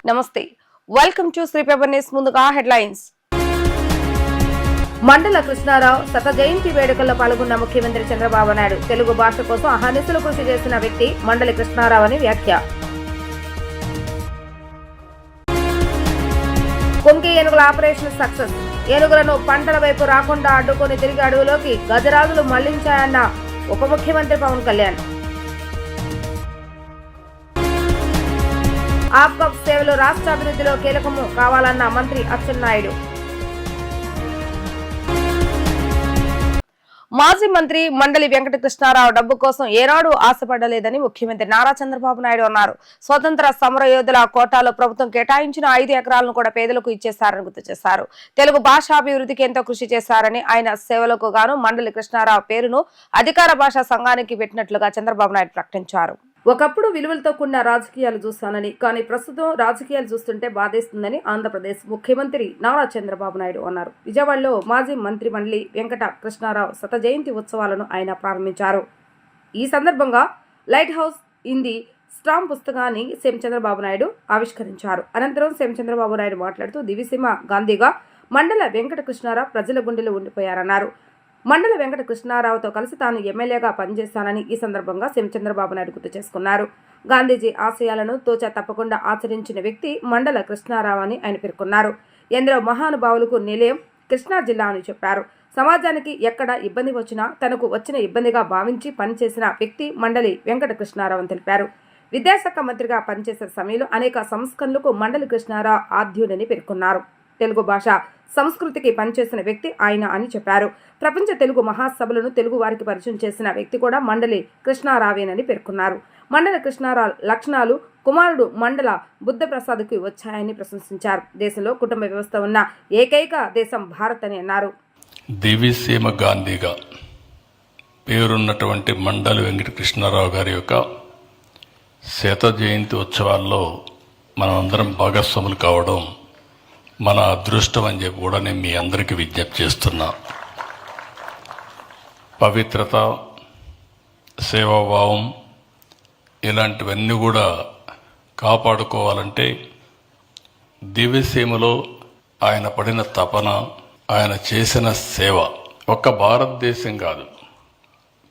నమస్తే, welcome to Sri paper news. ముందుగా headlines. మండల కృష్ణారావు శత జయంతి వేడుకల్లో పాల్గొన్న ముఖ్యమంత్రి చంద్రబాబు నాయుడు తెలుగు భాష కోసం అహర్నిశలు కృషి చేసిన వ్యక్తి మండలి కృష్ణారావు అని వ్యాఖ్య. కొంకి ఏనుగుల ఆపరేషన్ సక్సెస్. ఏనుగులను పంటల వైపు రాకుండా అడ్డుకొని తిరిగి అడవులోకి గజరాజులు మళ్లించాయన్న ఉప ముఖ్యమంత్రి పవన్ కళ్యాణ్. ఆప్కాప్ సేవలు రాష్ట్ర అభివృద్ధిలో కీలకము కావాలన్న మంత్రి అచ్చెన్నాయుడు. మాజీ మంత్రి మండలి వెంకట కృష్ణారావు డబ్బు కోసం ఏనాడు ఆశపడలేదని ముఖ్యమంత్రి నారా చంద్రబాబు నాయుడు అన్నారు. స్వతంత్ర సమర యోధుల కోటాలో ప్రభుత్వం కేటాయించిన 5 ఎకరాలను కూడా పేదలకు ఇచ్చేశారని గుర్తు చేశారు. తెలుగు భాషాభివృద్ధికి ఎంతో కృషి చేశారని, ఆయన సేవలకు గాను మండలి కృష్ణారావు పేరును అధికార భాషా సంఘానికి పెట్టినట్లుగా చంద్రబాబు నాయుడు ప్రకటించారు. ఒకప్పుడు విలువలతో కూడిన రాజకీయాలు చూస్తానని, కానీ ప్రస్తుతం రాజకీయాలు చూస్తుంటే బాధేస్తుందని ఆంధ్రప్రదేశ్ ముఖ్యమంత్రి నారా చంద్రబాబు నాయుడు అన్నారు. విజయవాడలో మాజీ మంత్రి మండలి వెంకట కృష్ణారావు శత జయంతి ఉత్సవాలను ఆయన ప్రారంభించారు. ఈ సందర్భంగా లైట్ హౌస్ హిందీ స్టాంప్ పుస్తకాన్ని సీఎం చంద్రబాబు నాయుడు ఆవిష్కరించారు. అనంతరం సీఎం చంద్రబాబు నాయుడు మాట్లాడుతూ దివిసీమ గాంధీగా మండల వెంకట కృష్ణారావు ప్రజల గుండెలో ఉండిపోయారన్నారు. మండల వెంకట కృష్ణారావుతో కలిసి తాను ఎమ్మెల్యేగా పనిచేస్తానని ఈ సందర్భంగా సీఎం చంద్రబాబు నాయుడు గుర్తు చేసుకున్నారు. గాంధీజీ ఆశయాలను తోచా తప్పకుండా ఆచరించిన వ్యక్తి మండల కృష్ణారావు అని ఆయన పేర్కొన్నారు. ఎందరో మహానుభావులకు నిలయం కృష్ణా జిల్లా అని చెప్పారు. సమాజానికి ఎక్కడ ఇబ్బంది వచ్చినా తనకు వచ్చిన ఇబ్బందిగా భావించి పనిచేసిన వ్యక్తి మండలి వెంకట కృష్ణారావు అని తెలిపారు. విద్యాశాఖ మంత్రిగా పనిచేసే సమయంలో అనేక సంస్కరణలకు మండలి కృష్ణారావు ఆద్యుడని పేర్కొన్నారు. తెలుగు భాష సంస్కృతికి పనిచేసిన వ్యక్తి ఆయన అని చెప్పారు. ప్రపంచ తెలుగు మహాసభలను తెలుగు వారికి పరిచయం చేసిన వ్యక్తి కూడా మండలి కృష్ణారావేనని పేర్కొన్నారు. మండల కృష్ణారావు లక్షణాలు కుమారుడు మండల బుద్ధప్రసాద్కు వచ్చాయని ప్రశంసించారు. దేశంలో కుటుంబ వ్యవస్థ ఉన్న ఏకైక దేశం భారత్ అని అన్నారు. దివిసీమ గాంధీగా పేరున్నటువంటి మండలి వెంకట కృష్ణారావు గారి యొక్క శత జయంతి ఉత్సవాల్లో మనమందరం భాగస్వాములు కావడం మన అదృష్టం అని చెప్పి కూడా నేను మీ అందరికీ విజ్ఞప్తి చేస్తున్నా. పవిత్రత, సేవాభావం ఇలాంటివన్నీ కూడా కాపాడుకోవాలంటే దివ్యసీమలో ఆయన పడిన తపన, ఆయన చేసిన సేవ ఒక్క భారతదేశం కాదు,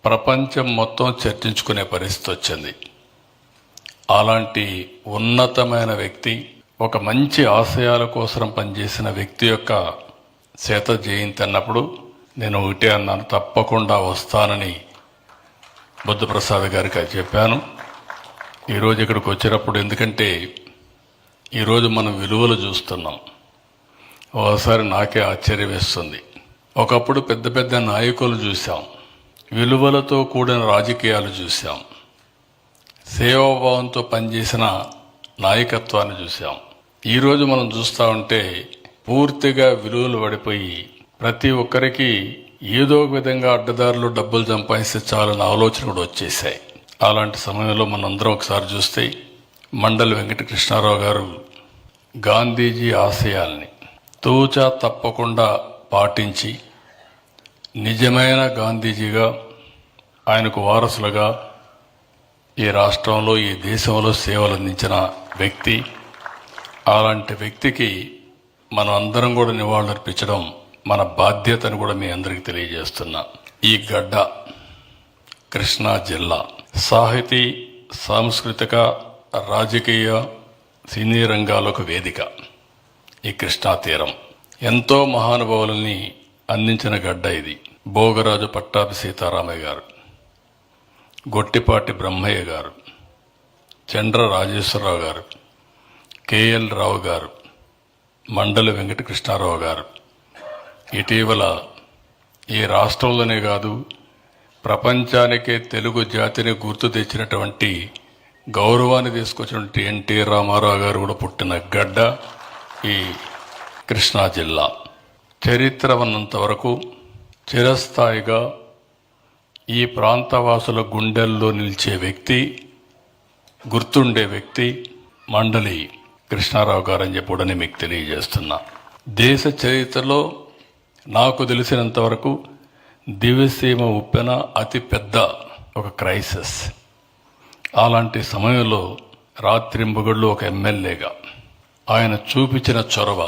ప్రపంచం మొత్తం చర్చించుకునే పరిస్థితి వచ్చింది. అలాంటి ఉన్నతమైన వ్యక్తి, ఒక మంచి ఆశయాల కోసం పనిచేసిన వ్యక్తి యొక్క శత జయంతి అన్నప్పుడు నేను ఒకటే అన్నాను, తప్పకుండా వస్తానని బుద్ధప్రసాద్ గారికి చెప్పాను. ఈరోజు ఇక్కడికి వచ్చినప్పుడు, ఎందుకంటే ఈరోజు మనం విలువలు చూస్తున్నాం. ఒకసారి నాకే ఆశ్చర్యం వేస్తుంది. ఒకప్పుడు పెద్ద పెద్ద నాయకులు చూసాం, విలువలతో కూడిన రాజకీయాలు చూసాం, సేవాభావంతో పనిచేసిన నాయకత్వాన్ని చూసాం. ఈరోజు మనం చూస్తూ ఉంటే పూర్తిగా విలువలు పడిపోయి ప్రతి ఒక్కరికి ఏదో ఒక విధంగా అడ్డదారులు డబ్బులు సంపాదిస్తే చాలన్న ఆలోచన కూడా వచ్చేసాయి. అలాంటి సమయంలో మనందరం ఒకసారి చూస్తే మండలి వెంకట కృష్ణారావు గారు గాంధీజీ ఆశయాల్ని తూచా తప్పకుండా పాటించి నిజమైన గాంధీజీగా, ఆయనకు వారసులుగా ఈ రాష్ట్రంలో, ఈ దేశంలో సేవలు అందించిన వ్యక్తి. అలాంటి వ్యక్తికి మనం అందరం కూడా నివాళులర్పించడం మన బాధ్యతను కూడా మీ అందరికీ తెలియజేస్తున్నా. ఈ గడ్డ కృష్ణా జిల్లా సాహితీ, సాంస్కృతిక, రాజకీయ, సినీ రంగాలకు వేదిక. ఈ కృష్ణా తీరం ఎంతో మహానుభావులని అందించిన గడ్డ ఇది. భోగరాజు పట్టాభి సీతారామయ్య గారు, గొట్టిపాటి బ్రహ్మయ్య గారు, చండ్ర రాజేశ్వరరావు గారు, కేఎల్ రావు గారు, మండలి వెంకట కృష్ణారావు గారు ఇటీవల ఈ రాష్ట్రంలోనే కాదు ప్రపంచానికే తెలుగు జాతిని గుర్తు తెచ్చినటువంటి, గౌరవాన్ని తీసుకొచ్చినటువంటి ఎన్టీ రామారావు గారు కూడా పుట్టిన గడ్డ ఈ కృష్ణా జిల్లా. చరిత్ర ఉన్నంత వరకు చిరస్థాయిగా ఈ ప్రాంతవాసుల గుండెల్లో నిలిచే వ్యక్తి, గుర్తుండే వ్యక్తి మండలి కృష్ణారావు గారు అని చెప్పి మీకు తెలియజేస్తున్నా. దేశ చరిత్రలో నాకు తెలిసినంత వరకు దివ్యసీమ ఉప్పెన అతి పెద్ద ఒక క్రైసిస్. అలాంటి సమయంలో రాత్రింబగళ్ళు ఒక ఎమ్మెల్యేగా ఆయన చూపించిన చొరవ,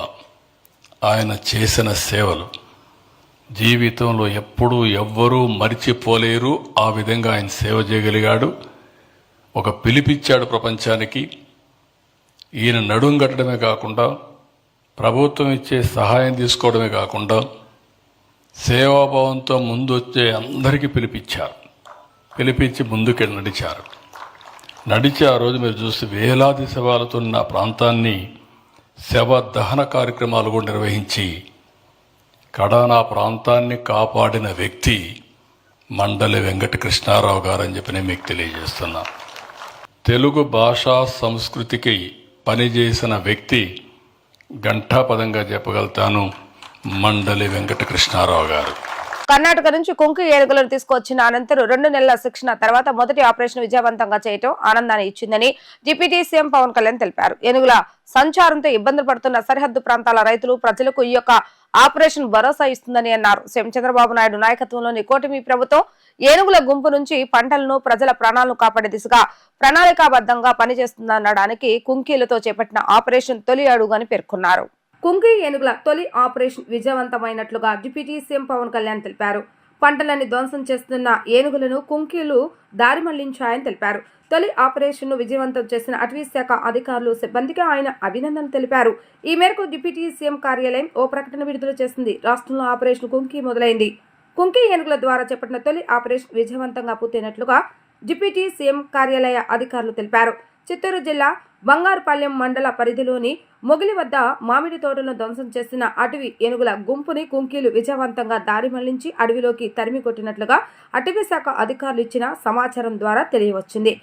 ఆయన చేసిన సేవలు జీవితంలో ఎప్పుడూ ఎవ్వరూ మరిచిపోలేరు. ఆ విధంగా ఆయన సేవ చేయగలిగాడు. ఒక పిలిపిచ్చాడు ప్రపంచానికి. ఈయన నడుం కట్టడమే కాకుండా, ప్రభుత్వం ఇచ్చే సహాయం తీసుకోవడమే కాకుండా, సేవాభావంతో ముందు వచ్చే అందరికీ పిలిపించారు. పిలిపించి ముందుకెళ్ళి నడిచి ఆ రోజు మీరు చూస్తే వేలాది శవాలతో ఉన్న ప్రాంతాన్ని శవ దహన కార్యక్రమాలు కూడా నిర్వహించి కడానా ప్రాంతాన్ని కాపాడిన వ్యక్తి మండలి వెంకట కృష్ణారావు గారు అని చెప్పి నేను మీకు తెలియజేస్తున్నా. తెలుగు భాషా సంస్కృతికి పనిచేసిన వ్యక్తి ఘంటాపదంగా చెప్పగలుగుతాను, మండలి వెంకట కృష్ణారావు గారు. కర్ణాటక నుంచి కుంకి ఏనుగులను తీసుకొచ్చిన అనంతరం 2 నెలల శిక్షణ తర్వాత మొదటి ఆపరేషన్ విజయవంతంగా చేయటం ఆనందాన్ని ఇచ్చిందని డిప్యూటీ సీఎం పవన్ కళ్యాణ్ తెలిపారు. ఏనుగుల సంచారంతో ఇబ్బందులు పడుతున్న సరిహద్దు ప్రాంతాల రైతులు ప్రజలకు ఈ యొక్క ఆపరేషన్ భరోసా ఇస్తుందని అన్నారు. సీఎం చంద్రబాబు నాయుడు నాయకత్వంలోని కూటమి ప్రభుత్వం ఏనుగుల గుంపు నుంచి పంటలను, ప్రజల ప్రాణాలను కాపాడే దిశగా ప్రణాళికాబద్ధంగా పనిచేస్తుందనడానికి కుంకీలతో చేపట్టిన ఆపరేషన్ తొలి అడుగు అని పేర్కొన్నారు. కుంకి ఏనుగుల తొలి ఆపరేషన్ విజయవంతమైనట్లుగా డిప్యూటీ సీఎం పవన్ కళ్యాణ్ తెలిపారు. పంటలని ధ్వంసం చేస్తున్న ఏనుగులను కుంకీలు దారి మళ్లించాయని తెలిపారు. తొలి ఆపరేషన్ ను విజయవంతం చేసిన అటవీ శాఖ అధికారులు, సిబ్బందికి ఆయన అభినందనలు తెలిపారు. ఈ మేరకు డిప్యూటీ సీఎం కార్యాలయం ఓ ప్రకటన విడుదల చేసింది. రాష్ట్రంలో ఆపరేషన్ కుంకి మొదలైంది. కుంకి ఏనుగుల ద్వారా చేపట్టిన తొలి ఆపరేషన్ విజయవంతంగా పూర్తయినట్లుగా డిప్యూటీ సీఎం కార్యాలయ అధికారులు తెలిపారు. చిత్తూరు జిల్లా బంగారుపాలెం మండల పరిధిలోని మొగిలి వద్ద మామిడి తోటను ధ్వంసం చేసిన అటవీ ఏనుగుల గుంపుని కుంకీలు విజయవంతంగా దారి మళ్లించి అడవిలోకి తరిమి కొట్టినట్లుగా అటవీ శాఖ అధికారులు ఇచ్చిన సమాచారం ద్వారా తెలియవచ్చింది.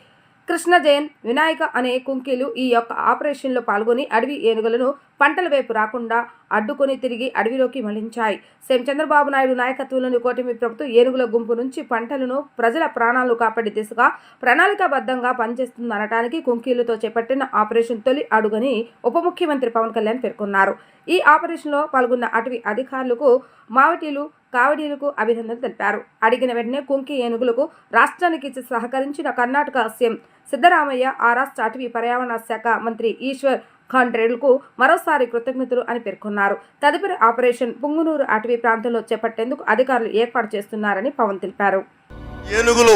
కృష్ణ జయన్, వినాయక అనే కుంకీలు ఈ యొక్క ఆపరేషన్ లో పాల్గొని అడవి ఏనుగులను పంటల వైపు రాకుండా అడ్డుకొని తిరిగి అడవిలోకి మళ్లించాయి. సీఎం చంద్రబాబు నాయుడు నాయకత్వంలోని కూటమి ప్రభుత్వం ఏనుగుల గుంపు నుంచి పంటలను, ప్రజల ప్రాణాలు కాపాడే దిశగా ప్రణాళికాబద్ధంగా పనిచేస్తుందనటానికి కుంకీలతో చేపట్టిన ఆపరేషన్ తొలి అడుగని ఉప ముఖ్యమంత్రి పవన్ కళ్యాణ్ పేర్కొన్నారు. ఈ ఆపరేషన్ లో పాల్గొన్న అటవీ అధికారులకు, మావటీలు, కావడీలకు అభినందనలు తెలిపారు. అడిగిన వెంటనే కుంకి ఏనుగులకు రాష్ట్రానికి సహకరించిన కర్ణాటక సీఎం సిద్ధరామయ్య, ఆ రాష్ట్ర అటవీ పర్యావరణ శాఖ మంత్రి ఈశ్వర్ ఖండ్రేలకు మరోసారి కృతజ్ఞతలు అని పేర్కొన్నారు. తదుపరి ఆపరేషన్ పుంగునూరు అటవీ ప్రాంతంలో చేపట్టేందుకు అధికారులు ఏర్పాటు చేస్తున్నారని పవన్ తెలిపారు. ఏనుగులు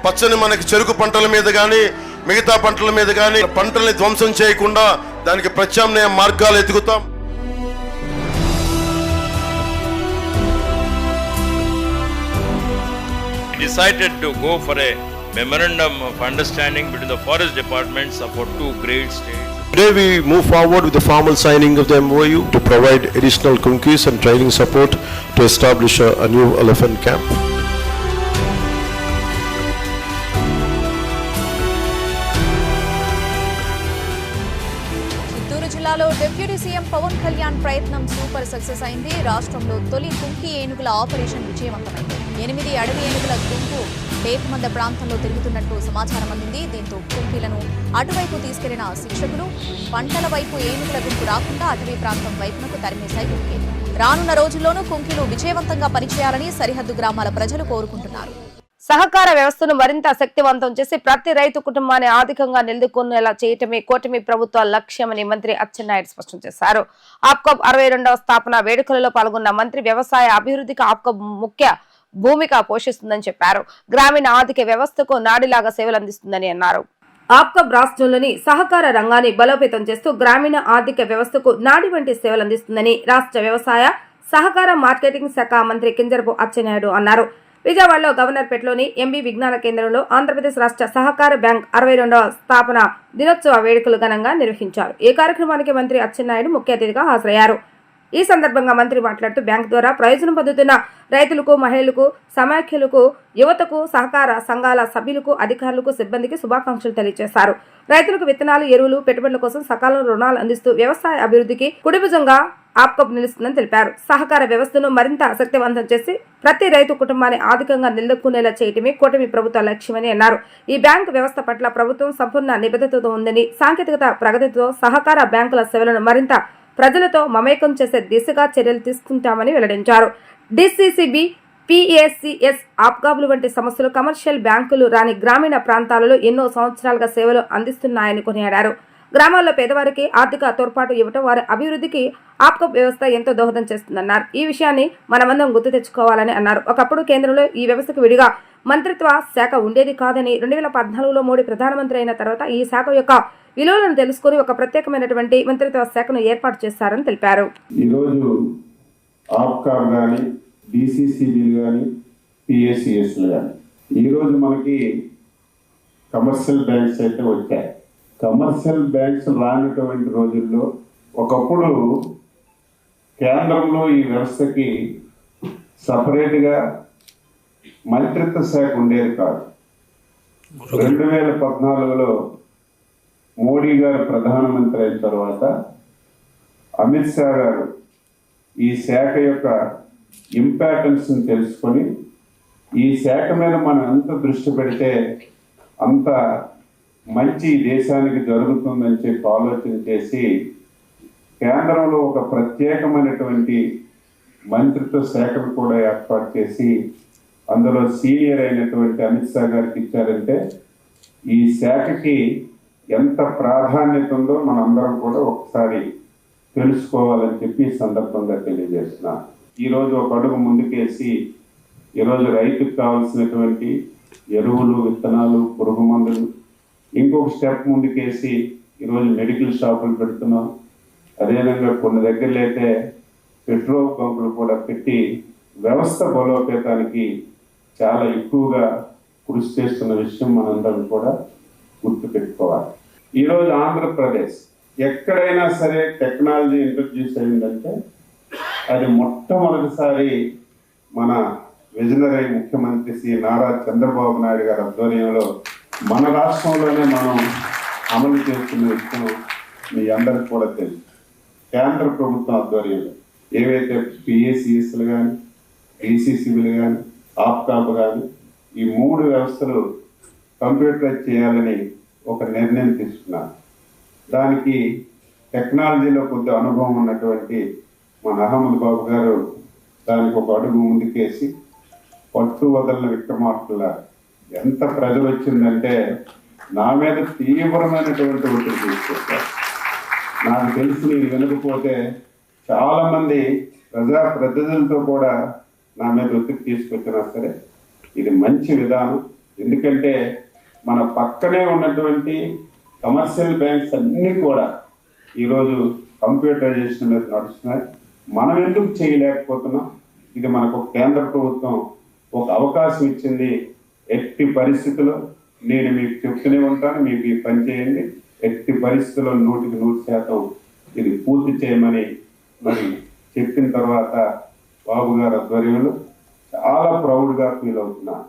పచ్చని మనకి చెరుకు పంటల మీద కానీ, మిగతా పంటల మీద కానీ పంటల్ని ధ్వంసం చేయకుండా దానికి ప్రత్యామ్నాయ మార్గాలు ఎదుగుతాం. Decided to go for a memorandum of understanding between the forest departments of our 2 great states. Today we move forward with the formal signing of the MOU to provide additional kunkees and training support to establish a new elephant camp. Chittoor జిల్లాలో deputy CM Pawan Kalyan ప్రయత్నం super success అయింది. రాష్ట్రంలో తొలి కుంకి ఏనుగుల operation విజయవంతమైంది. 8 అడవి ఏనుగుల గుంపు పేట్మంద ప్రాంతంలో తిరుగుతున్నట్టు సమాచారం అందింది. దీంతో కుంకీలను అటువైపు తీసుకెళ్లిన శిక్షకులు పంటల వైపు ఏనుగుల గుంపు రాకుండా అటవీ ప్రాంతం వైపునకు తరిమేశాయి కుంకీలు. రానున్న రోజుల్లోనూ కుంకీలు విజయవంతంగా పనిచేయాలని సరిహద్దు గ్రామాల ప్రజలు కోరుకుంటున్నారు. సహకార వ్యవస్థను మరింత శక్తివంతం చేసి ప్రతి రైతు కుటుంబాన్ని ఆర్థికంగా నిలదొక్కునేలా చేయటమే కూటమి ప్రభుత్వ లక్ష్యమని మంత్రి అచ్చెన్నాయుడు స్పష్టం చేశారు. ఆప్కోబ్ 62వ స్థాపన వేడుకలలో పాల్గొన్న మంత్రి వ్యవసాయ అభివృద్ధికి ఆప్కోబ్ ముఖ్య భూమిక పోషిస్తుందని చెప్పారు. గ్రామీణ ఆర్థిక వ్యవస్థకు నాడిలాగా సేవలు అందిస్తుందని అన్నారు. ఆప్కోబ్ రాష్ట్రంలోని సహకార రంగాన్ని బలోపేతం చేస్తూ గ్రామీణ ఆర్థిక వ్యవస్థకు నాడి వంటి సేవలు అందిస్తుందని రాష్ట్ర వ్యవసాయ సహకార మార్కెటింగ్ శాఖ మంత్రి కింజరపు అచ్చెన్నాయుడు అన్నారు. విజయవాడలో గవర్నర్పేటలోని ఎంబీ విజ్ఞాన కేంద్రంలో ఆంధ్రప్రదేశ్ రాష్ట్ర సహకార బ్యాంక్ 62వ స్థాపన దినోత్సవ వేడుకలు ఘనంగా నిర్వహించారు. ఈ కార్యక్రమానికి మంత్రి అచ్చెన్నాయుడు ముఖ్య అతిథిగా హాజరయ్యారు. ఈ సందర్భంగా మంత్రి మాట్లాడుతూ బ్యాంక్ ద్వారా ప్రయోజనం పొందుతున్న రైతులకు, మహిళలకు, సమాఖ్యలకు, యువతకు, సహకార సంఘాల సభ్యులకు, అధికారులకు, సిబ్బందికి శుభాకాంక్షలు తెలియజేశారు. రైతులకు విత్తనాలు, ఎరువులు, పెట్టుబడుల కోసం సకాలంలో రుణాలు అందిస్తూ వ్యవసాయ అభివృద్ధికి కుడిభుజంగా ఆప్కోబ్ నిలుస్తుందని తెలిపారు. సహకార వ్యవస్థను మరింత శక్తివంతం చేసి ప్రతి రైతు కుటుంబాన్ని ఆర్థికంగా నిలదొక్కునేలా చేయటమే కూటమి ప్రభుత్వ లక్ష్యమని అన్నారు. ఈ బ్యాంకు వ్యవస్థ పట్ల ప్రభుత్వం సంపూర్ణ నిబద్ధతతో ఉందని, సాంకేతికత ప్రగతితో సహకార బ్యాంకుల సేవలను మరింత ప్రజలతో మమేకం చేసే దిశగా చర్యలు తీసుకుంటామని వెల్లడించారు. డిసిసిబి, పిఎస్సిఎస్, ఆప్కాబులు వంటి సంస్థలు కమర్షియల్ బ్యాంకులు రాని గ్రామీణ ప్రాంతాలలో ఎన్నో సంవత్సరాలుగా సేవలు అందిస్తున్నాయని కొనియాడారు. గ్రామాల్లో పేదవారికి ఆర్థిక తోడ్పాటు ఇవ్వటం వారి అభివృద్ధికి ఆప్కప్ వ్యవస్థ ఎంతో దోహదం చేస్తుందన్నారు. ఈ విషయాన్ని మనమందరం గుర్తు తెచ్చుకోవాలని అన్నారు. ఒకప్పుడు కేంద్రంలో ఈ వ్యవస్థకు విడిగా మంత్రిత్వ శాఖ ఉండేది కాదని 2014లో మోడీ ప్రధానమంత్రి అయిన తర్వాత ఈ శాఖ యొక్క విలువలను తెలుసుకుని ఒక ప్రత్యేకమైనటువంటి మంత్రిత్వ శాఖను ఏర్పాటు చేశారని తెలిపారు. ఈరోజు ఆప్కార్ కానీ, డిసిసిబిలు కానీ, పిఎస్సిఎస్లు కానీ, ఈరోజు మనకి కమర్షియల్ బ్యాంక్స్ అయితే వచ్చాయి. కమర్షియల్ బ్యాంక్స్ రానటువంటి రోజుల్లో ఒకప్పుడు కేంద్రంలో ఈ వ్యవస్థకి సపరేట్గా మంత్రిత్వ శాఖ ఉండేది కాదు. 2014లో మోడీ గారు ప్రధానమంత్రి అయిన తర్వాత అమిత్ షా గారు ఈ శాఖ యొక్క ఇంపార్టెన్స్ని తెలుసుకొని ఈ శాఖ మీద మనం ఎంత దృష్టి పెడితే అంత మంచి దేశానికి జరుగుతుందని చెప్పి ఆలోచన చేసి కేంద్రంలో ఒక ప్రత్యేకమైనటువంటి మంత్రిత్వ శాఖను కూడా ఏర్పాటు చేసి అందులో సీనియర్ అయినటువంటి అమిత్ షా గారికి ఇచ్చారంటే ఈ శాఖకి ఎంత ప్రాధాన్యత ఉందో మనందరం కూడా ఒకసారి తెలుసుకోవాలని చెప్పి ఈ సందర్భంగా తెలియజేస్తున్నా. ఈరోజు ఒక అడుగు ముందుకేసి ఈరోజు రైతుకు కావాల్సినటువంటి ఎరువులు, విత్తనాలు, పురుగు మందులు, ఇంకొక స్టెప్ ముందుకేసి ఈరోజు మెడికల్ షాపులు పెడుతున్నాం. అదేవిధంగా కొన్ని దగ్గరలో అయితే పెట్రోల్ పంపులు కూడా పెట్టి వ్యవస్థ బలోపేతానికి చాలా ఎక్కువగా కృషి చేస్తున్న విషయం మనందరం కూడా గుర్తుపెట్టుకోవాలి. ఈరోజు ఆంధ్రప్రదేశ్ ఎక్కడైనా సరే టెక్నాలజీ ఇంట్రడ్యూస్ అయిందంటే అది మొట్టమొదటిసారి మన విజనరీ ముఖ్యమంత్రి శ్రీ నారా చంద్రబాబు నాయుడు గారి ఆధ్వర్యంలో మన రాష్ట్రంలోనే మనం అమలు చేస్తున్న విషయం మీ అందరికి కూడా తెలుసు. కేంద్ర ప్రభుత్వం ఆధ్వర్యంలో ఏవైతే పిఎస్సిఎస్లు కానీ, డిసిసిబిలు కానీ, ఆప్కాప్ కానీ ఈ 3 వ్యవస్థలు కంప్యూటరైజ్ చేయాలని ఒక నిర్ణయం తీసుకున్నారు. దానికి టెక్నాలజీలో కొద్ది అనుభవం ఉన్నటువంటి మన అహ్మద్ బాబు గారు దానికి ఒక అడుగు ముందుకేసి పట్టు వదలని విక్రమార్కుల ఎంత ప్రజలు వచ్చిందంటే నా మీద తీవ్రమైనటువంటి ఒత్తిడి తీసుకొచ్చారు. నాకు తెలిసి నేను వినకపోతే చాలామంది ప్రజలతో కూడా నా మీద ఒత్తిడి తీసుకొచ్చినా సరే ఇది మంచి విధానం. ఎందుకంటే మన పక్కనే ఉన్నటువంటి కమర్షియల్ బ్యాంక్స్ అన్నీ కూడా ఈరోజు కంప్యూటరైజేషన్ మీద నడుస్తున్నాయి. మనం ఎందుకు చేయలేకపోతున్నాం? ఇది మనకు కేంద్ర ప్రభుత్వం ఒక అవకాశం ఇచ్చింది. ఎట్టి పరిస్థితుల్లో నేను మీకు చెప్తూనే ఉంటాను, మీకు ఈ పని చేయండి, ఎట్టి పరిస్థితుల్లో 100% ఇది పూర్తి చేయమని మరి చెప్పిన తర్వాత బాబు గారి ఆధ్వర్యంలో చాలా ప్రౌడ్గా ఫీల్ అవుతున్నాను.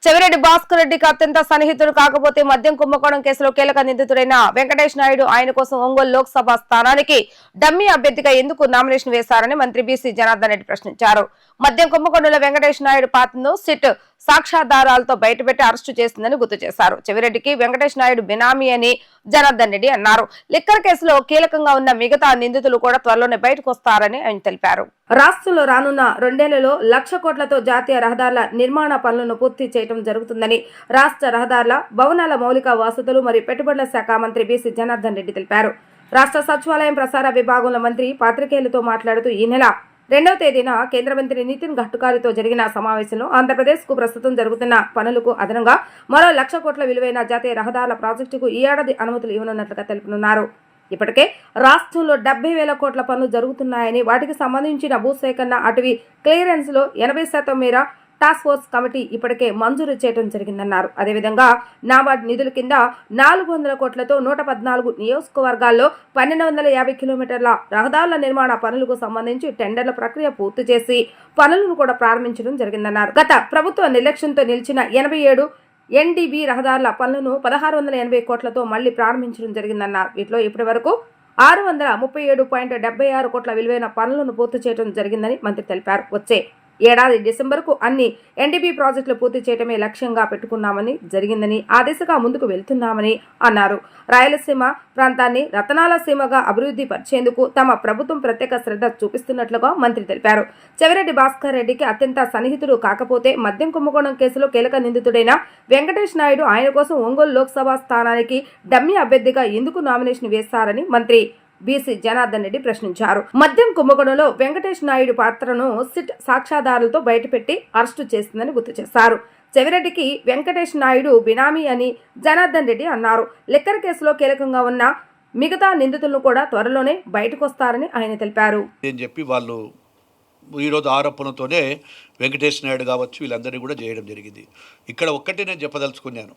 చెవిరెడ్డి భాస్కర్ రెడ్డికి అత్యంత సన్నిహితుడు కాకపోతే మద్యం కుంభకోణం కేసులో కీలక నిందితుడైన వెంకటేష్ నాయుడు ఆయన కోసం ఒంగోలు లోక్సభ స్థానానికి డమ్మీ అభ్యర్థిగా ఎందుకు నామినేషన్ వేశారని మంత్రి బీసీ జనార్దన్ రెడ్డి ప్రశ్నించారు. మద్యం కుంభకోణంలో వెంకటేష్ నాయుడు పాత్రను సిట్ సాక్ష్యాధారాలతో బయటపెట్టి అరెస్టు చేసిందని గుర్తు చేశారు. చెవిరెడ్డికి వెంకటేష్ నాయుడు బినామీ అని జనార్దన్ రెడ్డి అన్నారు. లిక్కర్ కేసులో కీలకంగా ఉన్న మిగతా నిందితులు కూడా త్వరలోనే బయటకు వస్తారని ఆయన తెలిపారు. రాష్ట్రంలో రానున్న 2 ఏళ్లలో 1,00,000 కోట్లతో జాతీయ రహదారుల నిర్మాణ పనులను పూర్తి చేయడం జరుగుతుందని రాష్ట్ర రహదారుల, భవనాల మౌలిక వసతులు మరియు పెట్టుబడుల శాఖ మంత్రి బీసీ జనార్దన్ రెడ్డి తెలిపారు. రాష్ట్ర సచివాలయం ప్రసార విభాగంలో మంత్రి పాత్రికేయులతో మాట్లాడుతూ ఈ నెల 2వ తేదీన కేంద్ర మంత్రి నితిన్ గడ్కరీతో జరిగిన సమావేశంలో ఆంధ్రప్రదేశ్ కు ప్రస్తుతం జరుగుతున్న పనులకు అదనంగా మరో 1,00,000 కోట్ల విలువైన జాతీయ రహదారుల ప్రాజెక్టుకు ఈ ఏడాది అనుమతులు ఇవ్వనున్నట్లుగా తెలుపుతున్నారు. ఇప్పటికే రాష్ట్రంలో 70,000 కోట్ల పనులు జరుగుతున్నాయని, వాటికి సంబంధించిన భూసేకరణ, అటవీ క్లియరెన్స్ లో 80% మేర టాస్క్ ఫోర్స్ కమిటీ ఇప్పటికే మంజూరు చేయడం జరిగిందన్నారు. అదేవిధంగా నాబార్డ్ నిధుల కింద 400 కోట్లతో 114 నియోజకవర్గాల్లో 1,250 కిలోమీటర్ల రహదారుల నిర్మాణ పనులకు సంబంధించి టెండర్ల ప్రక్రియ పూర్తి చేసి పనులను కూడా ప్రారంభించడం జరిగిందన్నారు. గత ప్రభుత్వ నిర్లక్ష్యంతో నిలిచిన 87 ఎన్డీబీ రహదారుల పనులను 1,680 కోట్లతో మళ్లీ ప్రారంభించడం జరిగిందన్నారు. వీటిలో ఇప్పటి వరకు 637.76 కోట్ల విలువైన పనులను పూర్తి చేయడం జరిగిందని మంత్రి తెలిపారు. వచ్చే ఏడాది డిసెంబర్కు అన్ని ఎన్డీపీ ప్రాజెక్టులు పూర్తి చేయడమే లక్ష్యంగా పెట్టుకున్నామని జరిగిందని ఆ దిశగా ముందుకు వెళ్తున్నామని అన్నారు. రాయలసీమ ప్రాంతాన్ని రతనాల సీమగా అభివృద్ధి పరిచేందుకు తమ ప్రభుత్వం ప్రత్యేక శ్రద్ధ చూపిస్తున్నట్లుగా మంత్రి తెలిపారు. చెవిరెడ్డి భాస్కర్ రెడ్డికి అత్యంత సన్నిహితుడు కాకపోతే మద్యం కుంభకోణం కేసులో కీలక నిందితుడైన వెంకటేష్ నాయుడు ఆయన కోసం ఒంగోలు లోక్సభ స్థానానికి డమ్మీ అభ్యర్థిగా ఎందుకు నామినేషన్ వేస్తారని మంత్రి బీసీ జనార్దన్ రెడ్డి ప్రశ్నించారు. మద్యం కుంభకోణంలో వెంకటేష్ నాయుడు పాత్రను సిట్ సాక్ష్యాధారాలతో బయటపెట్టి అరెస్టు చేసిందని గుర్తు చేశారు. చెవిరెడ్డికి వెంకటేష్ నాయుడు బినామీ అని జనార్దన్ రెడ్డి అన్నారు. లిక్కర్ కేసులో కీలకంగా ఉన్న మిగతా నిందితులను కూడా త్వరలోనే బయటకొస్తారని ఆయన తెలిపారు. చెప్పి వాళ్ళు ఈరోజు ఆరోపణతోనే వెంకటేష్ నాయుడు కావచ్చు వీళ్ళందరినీ కూడా చేయడం జరిగింది. ఇక్కడ ఒక్కటి నేను చెప్పదలుచుకున్నాను,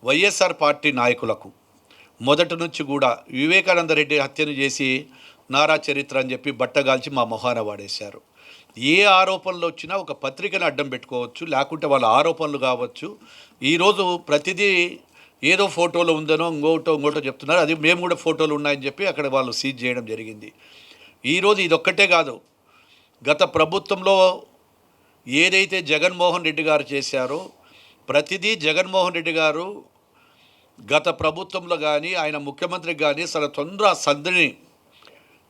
వైఎస్ఆర్ పార్టీ నాయకులకు మొదటి నుంచి కూడా వివేకానంద రెడ్డి హత్యను చేసి నారా చరిత్ర అని చెప్పి బట్టగాల్చి మా మొహాన వాడేశారు. ఏ ఆరోపణలు వచ్చినా ఒక పత్రికను అడ్డం పెట్టుకోవచ్చు, లేకుంటే వాళ్ళ ఆరోపణలు కావచ్చు. ఈరోజు ప్రతిదీ ఏదో ఫోటోలో ఉందనో ఇంకోటో చెప్తున్నారు. అది మేము కూడా ఫోటోలు ఉన్నాయని చెప్పి అక్కడ వాళ్ళు సీజ్ చేయడం జరిగింది. ఈరోజు ఇదొక్కటే కాదు, గత ప్రభుత్వంలో ఏదైతే జగన్మోహన్ రెడ్డి గారు చేశారో ప్రతిదీ జగన్మోహన్ రెడ్డి గారు గత ప్రభుత్వంలో కానీ ఆయన ముఖ్యమంత్రికి కానీ అసలు తొందర సంధిని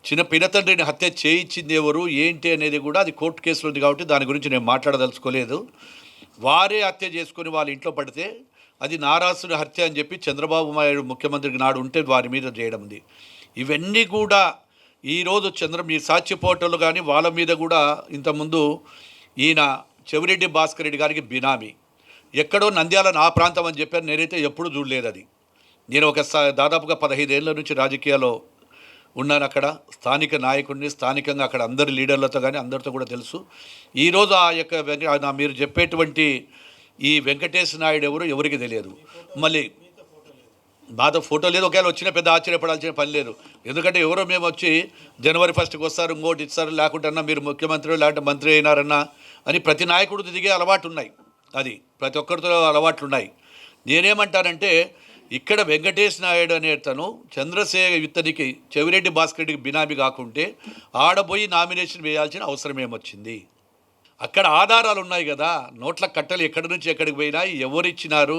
చిన్న పినతండ్రిని హత్య చేయించింది ఎవరు ఏంటి అనేది కూడా అది కోర్టు కేసులో ఉంది కాబట్టి దాని గురించి నేను మాట్లాడదలుచుకోలేదు. వారే హత్య చేసుకొని వాళ్ళ ఇంట్లో పడితే అది నారాసుని హత్య అని చెప్పి చంద్రబాబు నాయుడు ముఖ్యమంత్రికి నాడు ఉంటే వారి మీద చేయడం ఉంది. ఇవన్నీ కూడా ఈరోజు మీ సాక్షిపోటలు కానీ వాళ్ళ మీద కూడా ఇంతకుముందు ఈయన చెవిరెడ్డి భాస్కర్ రెడ్డి గారికి బినామీ ఎక్కడో నంద్యాల నా ప్రాంతం అని చెప్పారు. నేనైతే ఎప్పుడు చూడలేదు అది. నేను దాదాపుగా 15 ఏళ్ళ నుంచి రాజకీయాల్లో ఉన్నాను. అక్కడ స్థానిక నాయకుడిని, స్థానికంగా అక్కడ అందరి లీడర్లతో కానీ అందరితో కూడా తెలుసు. ఈరోజు ఆ యొక్క మీరు చెప్పేటువంటి ఈ వెంకటేష్ నాయుడు ఎవరికి తెలియదు. మళ్ళీ మాతో ఫోటో లేదు, ఒకవేళ వచ్చిన పెద్ద ఆశ్చర్యపడాల్సిన పని లేదు. ఎందుకంటే ఎవరో మేము వచ్చి జనవరి 1కి వస్తారు, ఇంకోటి ఇస్తారు, లేకుంటే అన్నా మీరు ముఖ్యమంత్రి లేకుంటే మంత్రి అయినారన్నా అని ప్రతి నాయకుడు దిగే అలవాటు ఉన్నాయి. అది ప్రతి ఒక్కరితో అలవాట్లు ఉన్నాయి. నేనేమంటానంటే ఇక్కడ వెంకటేష్ నాయుడు అనే తను ఇతనికి చెవిరెడ్డి భాస్కర్ రెడ్డికి బినామీ కాకుంటే ఆడబోయి నామినేషన్ వేయాల్సిన అవసరం ఏమొచ్చింది? అక్కడ ఆధారాలు ఉన్నాయి కదా, నోట్ల కట్టలు ఎక్కడి నుంచి ఎక్కడికి పోయినాయి, ఎవరు ఇచ్చినారు,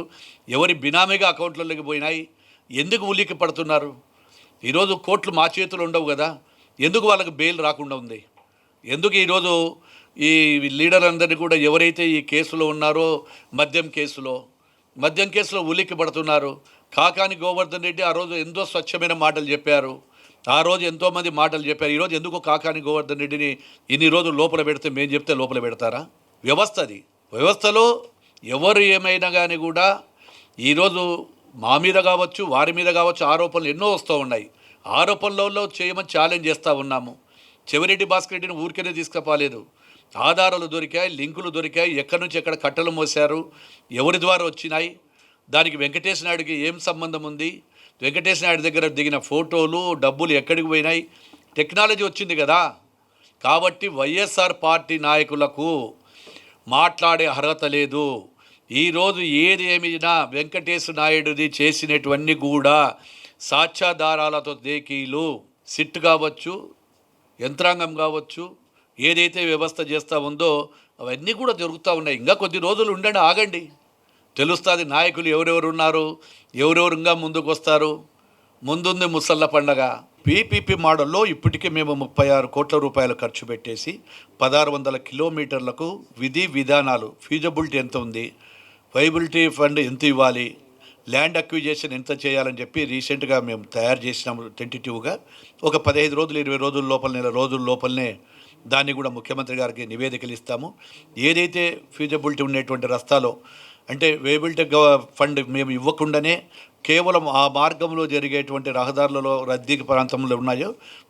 ఎవరి బినామీగా అకౌంట్లలోకి పోయినాయి, ఎందుకు ఉలిక్కి పడుతున్నారు? ఈరోజు కోర్టులు మా చేతులు ఉండవు కదా, ఎందుకు వాళ్ళకి బెయిల్ రాకుండా ఉంది? ఎందుకు ఈరోజు ఈ లీడర్లందరినీ కూడా ఎవరైతే ఈ కేసులో ఉన్నారో మద్యం కేసులో ఉలిక్కి పడుతున్నారు? కాకాని గోవర్ధన్ రెడ్డి ఆ రోజు ఎంతో స్వచ్ఛమైన మాటలు చెప్పారు, ఆ రోజు ఎంతోమంది మాటలు చెప్పారు. ఈరోజు ఎందుకు కాకాని గోవర్ధన్ రెడ్డిని ఇన్ని రోజులు లోపల పెడితే మేము చెప్తే లోపల పెడతారా? వ్యవస్థ అది. వ్యవస్థలో ఎవరు ఏమైనా కానీ కూడా ఈరోజు మా మీద కావచ్చు వారి మీద కావచ్చు ఆరోపణలు ఎన్నో వస్తూ ఉన్నాయి. ఆరోపణలలో చేయమని ఛాలెంజ్ చేస్తూ ఉన్నాము. చెవిరెడ్డి భాస్కర్ రెడ్డిని ఊరికనే తీసుకుపోలేదు. ఆధారాలు దొరికాయి, లింకులు దొరికాయి, ఎక్కడి నుంచి ఎక్కడ కట్టలు మోసారు, ఎవరి ద్వారా వచ్చినాయి, దానికి వెంకటేష్ నాయుడికి ఏం సంబంధం ఉంది, వెంకటేష్ నాయుడు దగ్గర దిగిన ఫోటోలు డబ్బులు ఎక్కడికి పోయినాయి, టెక్నాలజీ వచ్చింది కదా. కాబట్టి వైఎస్ఆర్ పార్టీ నాయకులకు మాట్లాడే అర్హత లేదు. ఈరోజు ఏది ఏమినా వెంకటేష్ నాయుడుది చేసినటువన్నీ కూడా సాక్ష్యాధారాలతో దేకీలు. సిట్ కావచ్చు, యంత్రాంగం కావచ్చు, ఏదైతే వ్యవస్థ చేస్తూ ఉందో అవన్నీ కూడా జరుగుతూ ఉన్నాయి. ఇంకా కొద్ది రోజులు ఉండండి, ఆగండి, తెలుస్తుంది నాయకులు ఎవరెవరు ఉన్నారు, ఎవరెవరు ఇంకా ముందుకు వస్తారు. ముందుంది ముసళ్ళ పండగ. పీపీపీ మోడల్లో ఇప్పటికే మేము 36 కోట్ల రూపాయలు ఖర్చు పెట్టేసి 1600 కిలోమీటర్లకు విధి విధానాలు, ఫీజబిలిటీ ఎంత ఉంది, వైబిలిటీ ఫండ్ ఎంత ఇవ్వాలి, ల్యాండ్ అక్విజేషన్ ఎంత చేయాలని చెప్పి రీసెంట్గా మేము తయారు చేసినాము. టెంటేటివ్గా ఒక 15 రోజులు 20 రోజుల లోపల, నెల రోజుల లోపలనే దాన్ని కూడా ముఖ్యమంత్రి గారికి నివేదికలు ఇస్తాము. ఏదైతే ఫీజబిలిటీ ఉన్నటువంటి రస్తాలో అంటే వేబిలిటీ ఫండ్ మేము ఇవ్వకుండానే కేవలం ఆ మార్గంలో జరిగేటువంటి రహదారులలో రద్దీ ప్రాంతంలో ఉన్నాయో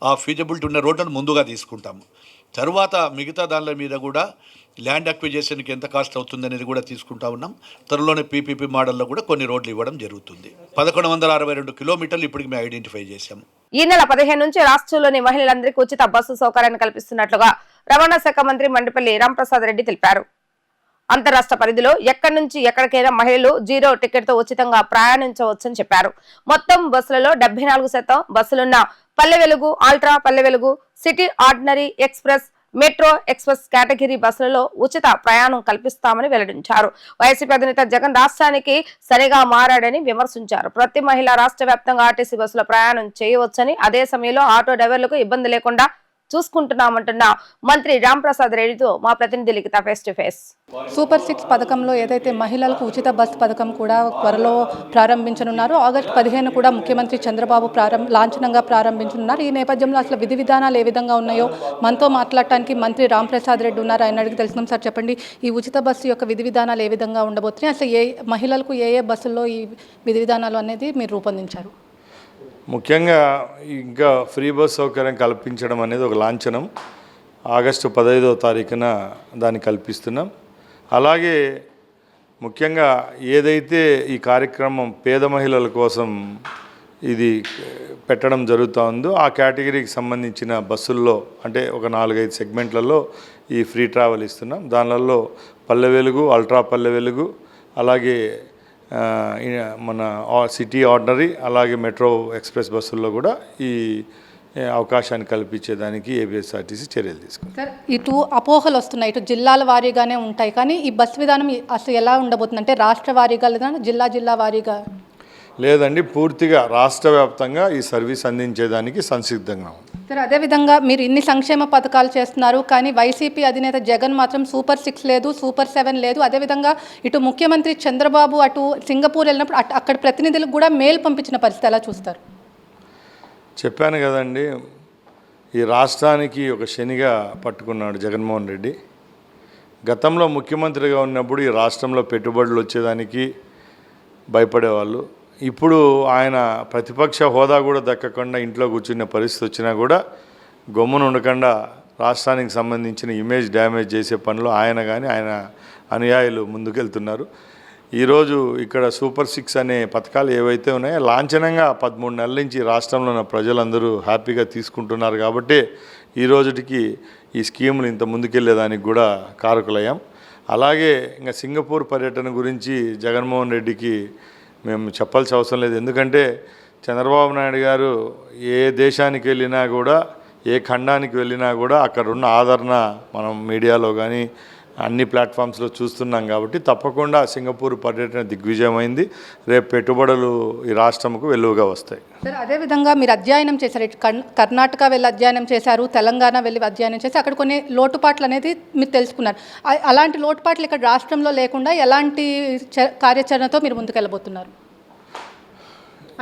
ఆ ఫీజబిలిటీ ఉన్న రోడ్లను ముందుగా తీసుకుంటాము. తర్వాత మిగతా దానిల మీద కూడా ల్యాండ్ అక్విజేషన్కి ఎంత కాస్ట్ అవుతుంది అనేది కూడా తీసుకుంటా ఉన్నాం. త్వరలోనే పీపీపీ మోడల్లో కూడా కొన్ని రోడ్లు ఇవ్వడం జరుగుతుంది. 1162 కిలోమీటర్లు ఇప్పటికి మేము ఐడెంటిఫై చేశాము. ఈ నెల 15 నుంచి రాష్ట్రంలోని మహిళలందరికీ ఉచిత బస్సు సౌకర్యాన్ని కల్పిస్తున్నట్లుగా రవాణా శాఖ మంత్రి మండిపల్లి రాంప్రసాద్ రెడ్డి తెలిపారు. అంతరాష్ట్ర పరిధిలో ఎక్కడి నుంచి ఎక్కడికైనా మహిళలు 0 టికెట్ తో ఉచితంగా ప్రయాణించవచ్చని చెప్పారు. మొత్తం బస్సులలో 74% బస్సులున్న Palle Velugu, ultra Palle Velugu, city ordinary, express, metro express category బస్సులలో ఉచిత ప్రయాణం కల్పిస్తామని వెల్లడించారు. వైసీపీ అధినేత జగన్ రాష్ట్రానికి సరిగా మారాడని విమర్శించారు. ప్రతి మహిళ రాష్ట్ర వ్యాప్తంగా ఆర్టీసీ బస్సులో ప్రయాణం చేయవచ్చని, అదే సమయంలో ఆటో డ్రైవర్లకు ఇబ్బంది లేకుండా చూసుకుంటున్నామంటున్న మంత్రి రాంప్రసాద్ రెడ్డితో మా ప్రతినిధి లిఖిత ఫేస్ టు ఫేస్. సూపర్ 6 పథకంలో ఏదైతే మహిళలకు ఉచిత బస్సు పథకం కూడా త్వరలో ప్రారంభించనున్నారు. ఆగస్టు 15 కూడా ముఖ్యమంత్రి చంద్రబాబు లాంఛనంగా ప్రారంభించనున్నారు. ఈ నేపథ్యంలో అసలు విధి విధానాలు ఏ విధంగా ఉన్నాయో మనతో మాట్లాడటానికి మంత్రి రాంప్రసాద్ రెడ్డి ఉన్నారు. ఆయన అడిగి తెలుసుకుందాం. సార్ చెప్పండి, ఈ ఉచిత బస్సు యొక్క విధి విధానాలు ఏ విధంగా ఉండబోతున్నాయి, అసలు మహిళలకు ఏ బస్సుల్లో ఈ విధి విధానాలు అనేది మీరు రూపొందించారు? ముఖ్యంగా ఇంకా ఫ్రీ బస్ సౌకర్యం కల్పించడం అనేది ఒక లాంఛనం. ఆగస్టు 15వ తారీఖున దాన్ని కల్పిస్తున్నాం. అలాగే ముఖ్యంగా ఏదైతే ఈ కార్యక్రమం పేద మహిళల కోసం ఇది పెట్టడం జరుగుతూ ఉందో ఆ కేటగిరీకి సంబంధించిన బస్సుల్లో అంటే ఒక 4-5 సెగ్మెంట్లలో ఈ ఫ్రీ ట్రావెల్ ఇస్తున్నాం. దానిలలో పల్లె వెలుగు, అల్ట్రా పల్లె వెలుగు, అలాగే మన సిటీ ఆర్డినరీ, అలాగే మెట్రో ఎక్స్ప్రెస్ బస్సుల్లో కూడా ఈ అవకాశాన్ని కల్పించేదానికి ఏపీఎస్ఆర్టీసీ చర్యలు తీసుకుంది. సార్, ఇటు అపోహలు వస్తున్నాయి, ఇటు జిల్లాల వారీగానే ఉంటాయి, కానీ ఈ బస్సు విధానం అసలు ఎలా ఉండబోతుంది? అంటే రాష్ట్ర వారీగా లేదా జిల్లా వారీగా? లేదండి, పూర్తిగా రాష్ట్ర వ్యాప్తంగా ఈ సర్వీస్ అందించేదానికి సంసిద్ధంగా ఉంది. సార్, అదేవిధంగా మీరు ఇన్ని సంక్షేమ పథకాలు చేస్తున్నారు, కానీ వైసీపీ అధినేత జగన్ మాత్రం సూపర్ 6 లేదు, సూపర్ 7 లేదు. అదేవిధంగా ఇటు ముఖ్యమంత్రి చంద్రబాబు అటు సింగపూర్ వెళ్ళినప్పుడు అక్కడ ప్రతినిధులకు కూడా మెయిల్ పంపించిన పరిస్థితి ఎలా చూస్తారు? చెప్పాను కదండి, ఈ రాష్ట్రానికి ఒక శనిగా పట్టుకున్నాడు జగన్మోహన్ రెడ్డి. గతంలో ముఖ్యమంత్రిగా ఉన్నప్పుడు ఈ రాష్ట్రంలో పెట్టుబడులు వచ్చేదానికి భయపడేవాళ్ళు. ఇప్పుడు ఆయన ప్రతిపక్ష హోదా కూడా దక్కకుండా ఇంట్లో కూర్చునే పరిస్థితి వచ్చినా కూడా గమ్మున ఉండకుండా రాష్ట్రానికి సంబంధించిన ఇమేజ్ డ్యామేజ్ చేసే పనులు ఆయన కానీ ఆయన అనుయాయులు ముందుకెళ్తున్నారు. ఈరోజు ఇక్కడ సూపర్ 6 అనే పథకాలు ఏవైతే ఉన్నాయో లాంఛనంగా 13 నెలల నుంచి రాష్ట్రంలో ఉన్న ప్రజలందరూ హ్యాపీగా తీసుకుంటున్నారు. కాబట్టి ఈ రోజుకి ఈ స్కీములు ఇంత ముందుకెళ్లేదానికి కూడా కారకులయ్యాం. అలాగే ఇంకా సింగపూర్ పర్యటన గురించి జగన్మోహన్ రెడ్డికి మేము చెప్పాల్సిన అవసరం లేదు. ఎందుకంటే చంద్రబాబు నాయుడు గారు ఏ దేశానికి వెళ్ళినా కూడా, ఏ ఖండానికి వెళ్ళినా కూడా అక్కడున్న ఆదరణ మనం మీడియాలో కానీ అన్ని ప్లాట్ఫామ్స్లో చూస్తున్నాం. కాబట్టి తప్పకుండా సింగపూర్ పర్యటన దిగ్విజయమైంది. రేపు పెట్టుబడులు ఈ రాష్ట్రంకు వెలువగా వస్తాయి. సార్, అదేవిధంగా మీరు అధ్యయనం చేశారు, ఇటు కర్ణాటక వెళ్ళి అధ్యయనం చేశారు, తెలంగాణ వెళ్ళి అధ్యయనం చేసి అక్కడ కొన్ని లోటుపాట్లు అనేది మీరు తెలుసుకున్నారు. అలాంటి లోటుపాట్లు ఇక్కడ రాష్ట్రంలో లేకుండా ఎలాంటి కార్యాచరణతో మీరు ముందుకెళ్ళబోతున్నారు?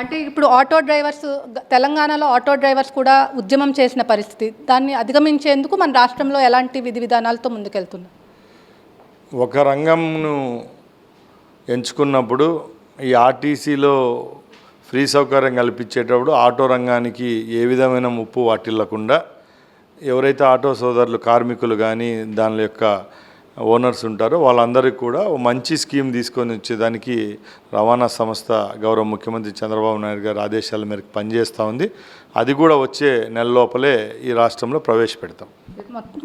అంటే ఇప్పుడు ఆటో డ్రైవర్స్, తెలంగాణలో ఆటో డ్రైవర్స్ కూడా ఉద్యమం చేసిన పరిస్థితి, దాన్ని అధిగమించేందుకు మన రాష్ట్రంలో ఎలాంటి విధి విధానాలతో ముందుకెళ్తున్నారు? ఒక రంగంను ఎంచుకున్నప్పుడు ఈ ఆర్టీసీలో ఫ్రీ సౌకర్యం కల్పించేటప్పుడు ఆటో రంగానికి ఏ విధమైన ముప్పు వాటిల్లకుండా ఎవరైతే ఆటో సోదరులు, కార్మికులు కానీ దాని యొక్క ఓనర్స్ ఉంటారో వాళ్ళందరికీ కూడా మంచి స్కీమ్ తీసుకొని వచ్చేదానికి రవాణా సంస్థ గౌరవ ముఖ్యమంత్రి చంద్రబాబు నాయుడు గారి ఆదేశాల మేరకు పనిచేస్తూ ఉంది. అది కూడా వచ్చే నెల లోపలే ఈ రాష్ట్రంలో ప్రవేశపెడతాం.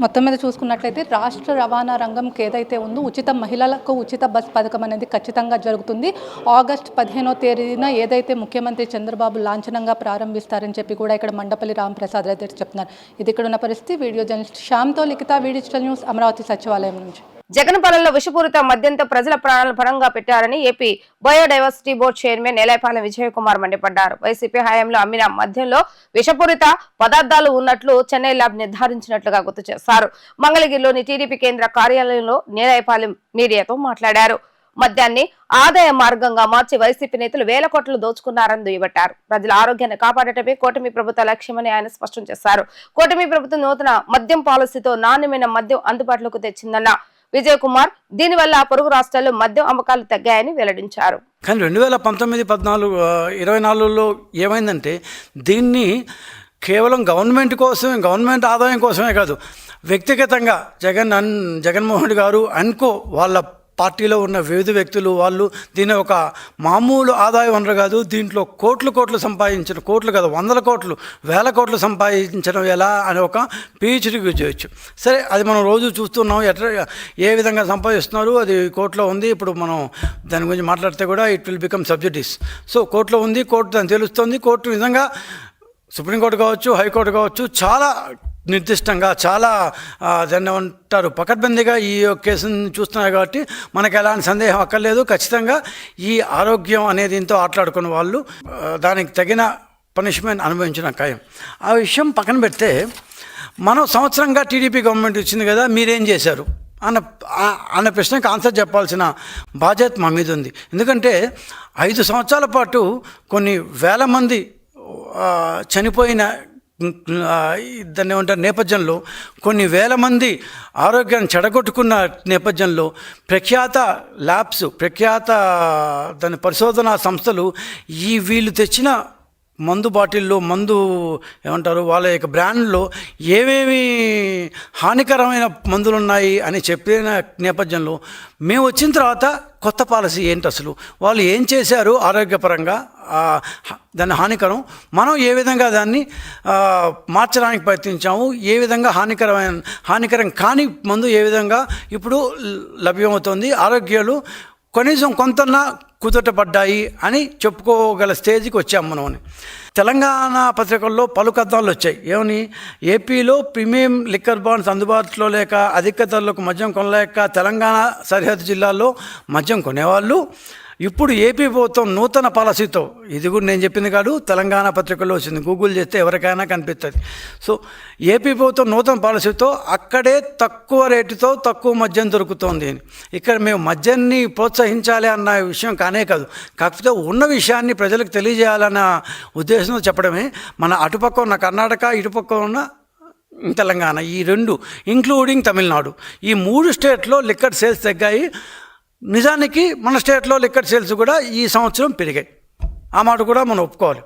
మొత్తం మీద చూసుకున్నట్లయితే రాష్ట్ర రవాణా రంగంకి ఏదైతే ఉందో ఉచిత మహిళలకు ఉచిత బస్ పథకం అనేది ఖచ్చితంగా జరుగుతుంది. ఆగస్టు 15వ తేదీన ఏదైతే ముఖ్యమంత్రి చంద్రబాబు లాంఛనంగా ప్రారంభిస్తారని చెప్పి కూడా ఇక్కడ మండపల్లి రాంప్రసాద్ రెడ్డి చెప్తున్నారు. ఇది ఇక్కడ ఉన్న పరిస్థితి. వీడియో జర్నలిస్ట్ శ్యామ్తో లిఖిత, వీడి డిజిటల్ న్యూస్, అమరావతి సచివాలయం నుంచి. జగన్పాలెంలో విషపూరిత మద్యంతో ప్రజల ప్రాణాలను పరంగా పెట్టారని ఏపీ బయోడైవర్సిటీ బోర్డు చైర్మన్ నేలైపాలెం విజయకుమార్ మండిపడ్డారు. వైసీపీ హయాంలో అమ్మిన మద్యంలో విషపూరిత పదార్థాలు ఉన్నట్లు చెన్నై ల్యాబ్ నిర్ధారించినట్లుగా గుర్తు చేశారు. మంగళగిరిలోని టీడీపీ కేంద్ర కార్యాలయంలో నేలైపాలెం మీడియాతో మాట్లాడారు. మద్యాన్ని ఆదాయ మార్గంగా మార్చి వైసీపీ నేతలు వేల కోట్లు దోచుకున్నారని దుయ్యబట్టారు. ప్రజల ఆరోగ్యాన్ని కాపాడటమే కూటమి ప్రభుత్వ లక్ష్యమని ఆయన స్పష్టం చేశారు. కూటమి ప్రభుత్వం నూతన మద్యం పాలసీతో నాణ్యమైన మద్యం అందుబాటులోకి తెచ్చిందన్న విజయకుమార్, దీనివల్ల పొరుగు రాష్ట్రాల్లో మద్యం అమ్మకాలు తగ్గాయని వెల్లడించారు. కానీ 2019, 14, 24లో ఏమైందంటే దీన్ని కేవలం గవర్నమెంట్ ఆదాయం కోసమే కాదు, వ్యక్తిగతంగా జగన్మోహన్ గారు అనుకో వాళ్ళ పార్టీలో ఉన్న వివిధ వ్యక్తులు వాళ్ళు దీని ఒక మామూలు ఆదాయ వనరు కాదు, దీంట్లో కోట్లు సంపాదించడం, కోట్లు కాదు 100 కోట్లు 1000 కోట్లు సంపాదించడం ఎలా అని ఒక PhD చేయొచ్చు. సరే, అది మనం రోజు చూస్తున్నాం ఏ విధంగా సంపాదిస్తున్నారు, అది కోర్టులో ఉంది. ఇప్పుడు మనం దాని గురించి మాట్లాడితే కూడా ఇట్ విల్ బికమ్ సబ్జెక్టివ్స్. సో కోర్టులో ఉంది, కోర్టు దాన్ని తెలుస్తుంది. కోర్టు నిజంగా సుప్రీంకోర్టు కావచ్చు, హైకోర్టు కావచ్చు, చాలా నిర్దిష్టంగా చాలా దాన్ని ఏమంటారు పకడ్బందీగా ఈ కేసుని చూస్తున్నారు కాబట్టి మనకు ఎలాంటి సందేహం అక్కర్లేదు. ఖచ్చితంగా ఈ ఆరోగ్యం అనేది ఇంతో ఆటలాడుకున్న వాళ్ళు దానికి తగిన పనిష్మెంట్ అనుభవించిన ఖాయం. ఆ విషయం పక్కన పెడితే మనం సంవత్సరంగా టీడీపీ గవర్నమెంట్ ఇచ్చింది కదా, మీరేం చేశారు అన్న ప్రశ్నకు ఆన్సర్ చెప్పాల్సిన బాధ్యత మా మీద ఉంది. ఎందుకంటే 5 సంవత్సరాల పాటు కొన్ని వేల మంది చనిపోయిన దాన్ని ఏమంటారు నేపథ్యంలో, కొన్ని వేల మంది ఆరోగ్యాన్ని చెడగొట్టుకున్న నేపథ్యంలో ప్రఖ్యాత ల్యాబ్స్, ప్రఖ్యాత దాని పరిశోధనా సంస్థలు వీళ్ళు తెచ్చిన మందు బాటిల్లో, మందు ఏమంటారు వాళ్ళ యొక్క బ్రాండ్లో ఏమేమి హానికరమైన మందులు ఉన్నాయి అని చెప్పిన నేపథ్యంలో మేము వచ్చిన తర్వాత కొత్త పాలసీ ఏంటి, అసలు వాళ్ళు ఏం చేశారు ఆరోగ్యపరంగా, దాన్ని హానికరం, మనం ఏ విధంగా దాన్ని మార్చడానికి ప్రయత్నించాము, ఏ విధంగా హానికరం కాని మందు ఏ విధంగా ఇప్పుడు లభ్యమవుతుంది, ఆరోగ్యాలు కనీసం కొంతన్నా కుదుటపడ్డాయి అని చెప్పుకోగల స్టేజ్కి వచ్చాము మనం అని. తెలంగాణ పత్రికల్లో పలు కథనాలు వచ్చాయి. ఏమని, ఏపీలో ప్రీమియం లిక్కర్ బాండ్స్ అందుబాటులో లేక అధిక ధరలకు మద్యం కొనలేక తెలంగాణ సరిహద్దు జిల్లాల్లో మద్యం కొనేవాళ్ళు ఇప్పుడు ఏపీ ప్రభుత్వం నూతన పాలసీతో, ఇది కూడా నేను చెప్పింది కాదు, తెలంగాణ పత్రికల్లో వచ్చింది, గూగుల్ చేస్తే ఎవరికైనా కనిపిస్తుంది. సో ఏపీ ప్రభుత్వం నూతన పాలసీతో అక్కడే తక్కువ రేటుతో తక్కువ మద్యం దొరుకుతోంది. ఇక్కడ మేము మద్యాన్ని ప్రోత్సహించాలి అన్న విషయం కానే కాదు, కాకపోతే ఉన్న విషయాన్ని ప్రజలకు తెలియజేయాలన్న ఉద్దేశంతో చెప్పడమే. మన అటుపక్క ఉన్న కర్ణాటక, ఇటుపక్క ఉన్న తెలంగాణ, ఈ 2 ఇంక్లూడింగ్ తమిళనాడు, ఈ 3 స్టేట్లో లిక్కర్ సేల్స్ తగ్గాయి. నిజానికి మన స్టేట్లో లిక్కర్ సేల్స్ కూడా ఈ సంవత్సరం పెరిగాయి, ఆ మాట కూడా మనం ఒప్పుకోవాలి.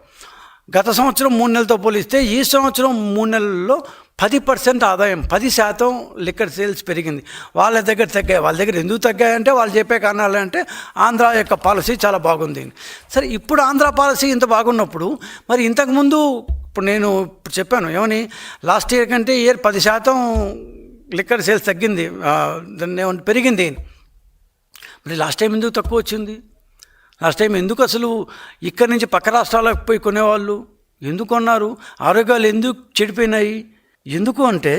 గత సంవత్సరం 3 నెలలతో పోలిస్తే ఈ సంవత్సరం 3 నెలల్లో 10% ఆదాయం, 10% లిక్కర్ సేల్స్ పెరిగింది. వాళ్ళ దగ్గర తగ్గాయి. వాళ్ళ దగ్గర ఎందుకు తగ్గాయంటే వాళ్ళు చెప్పే కారణాలు అంటే ఆంధ్ర యొక్క పాలసీ చాలా బాగుంది. సరే, ఇప్పుడు ఆంధ్ర పాలసీ ఇంత బాగున్నప్పుడు మరి ఇంతకుముందు ఇప్పుడు నేను చెప్పాను ఏమని, లాస్ట్ ఇయర్ కంటే ఇయర్ 10% లిక్కర్ సేల్స్ తగ్గింది, దాన్ని పెరిగింది. మరి లాస్ట్ టైం ఎందుకు తక్కువ వచ్చింది? లాస్ట్ టైం ఎందుకు అసలు ఇక్కడి నుంచి పక్క రాష్ట్రాలకు పోయి కొనేవాళ్ళు ఎందుకు కొన్నారు? ఆరోగ్యాలు ఎందుకు చెడిపోయినాయి? ఎందుకు అంటే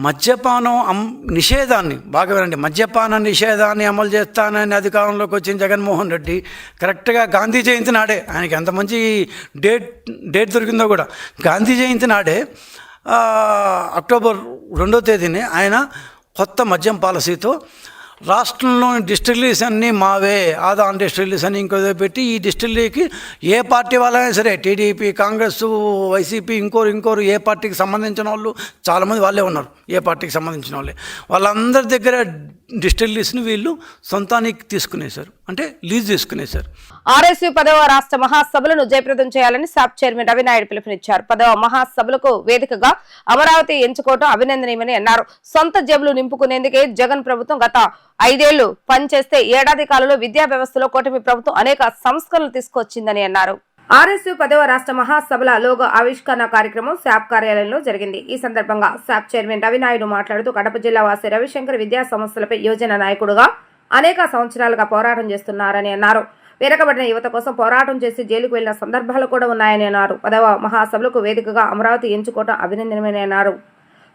మద్యపానం నిషేధాన్ని, బాగా వినండి, మద్యపాన నిషేధాన్ని అమలు చేస్తానని అధికారంలోకి వచ్చిన జగన్మోహన్ రెడ్డి కరెక్ట్గా గాంధీ జయంతి నాడే, ఆయనకి ఎంత మంచి డేట్ దొరికిందో కూడా, గాంధీ జయంతి నాడే అక్టోబర్ 2వ తేదీనే ఆయన కొత్త మద్యం పాలసీతో రాష్ట్రంలోని డిస్టిలరీస్ అన్నీ మావే, ఆదాన్ డిస్టిలరీస్ అని ఇంకో పెట్టి ఈ డిస్టిలరీకి ఏ పార్టీ వాళ్ళైనా సరే, టీడీపీ, కాంగ్రెస్, వైసీపీ, ఇంకోరు ఏ పార్టీకి సంబంధించిన వాళ్ళు చాలామంది వాళ్ళే ఉన్నారు, ఏ పార్టీకి సంబంధించిన వాళ్ళే, వాళ్ళందరి దగ్గర డిస్టిలరీస్ని వీళ్ళు సొంతానికి తీసుకునేశారు, అంటే లీజ్ తీసుకునేశారు. ఆర్ఎస్యు 10వ రాష్ట్ర మహాసభలను జయప్రదం చేయాలని సాప్ చైర్మన్ రవినాయుడు పిలుపునిచ్చారు. 10వ మహాసభలకు వేదికగా అమరావతి ఎంచుకోవడం అభినందనీయమని అన్నారు. సొంత జేబులు నింపుకునేందుకే జగన్ ప్రభుత్వం గత 5 ఏళ్లు పనిచేస్తే ఏడాది కాలంలో విద్యా వ్యవస్థలో కూటమి ప్రభుత్వం అనేక సంస్కరణలు తీసుకొచ్చిందని అన్నారు. ఆర్ఎస్యు 10వ రాష్ట్ర మహాసభల లోగో ఆవిష్కరణ కార్యక్రమం శాప్ కార్యాలయంలో జరిగింది. ఈ సందర్భంగా శాప్ చైర్మన్ రవినాయుడు మాట్లాడుతూ కడప జిల్లా వాసి రవిశంకర్ విద్యా సంస్థలపై యువజన నాయకుడుగా అనేక సంవత్సరాలుగా పోరాటం చేస్తున్నారని అన్నారు. వెనకబడిన యువత కోసం పోరాటం చేసి జైలుకు వెళ్లిన సందర్భాలు కూడా ఉన్నాయని అన్నారు. 10వ మహాసభలకు వేదికగా అమరావతి ఎంచుకోవడం అభినందనమని అన్నారు.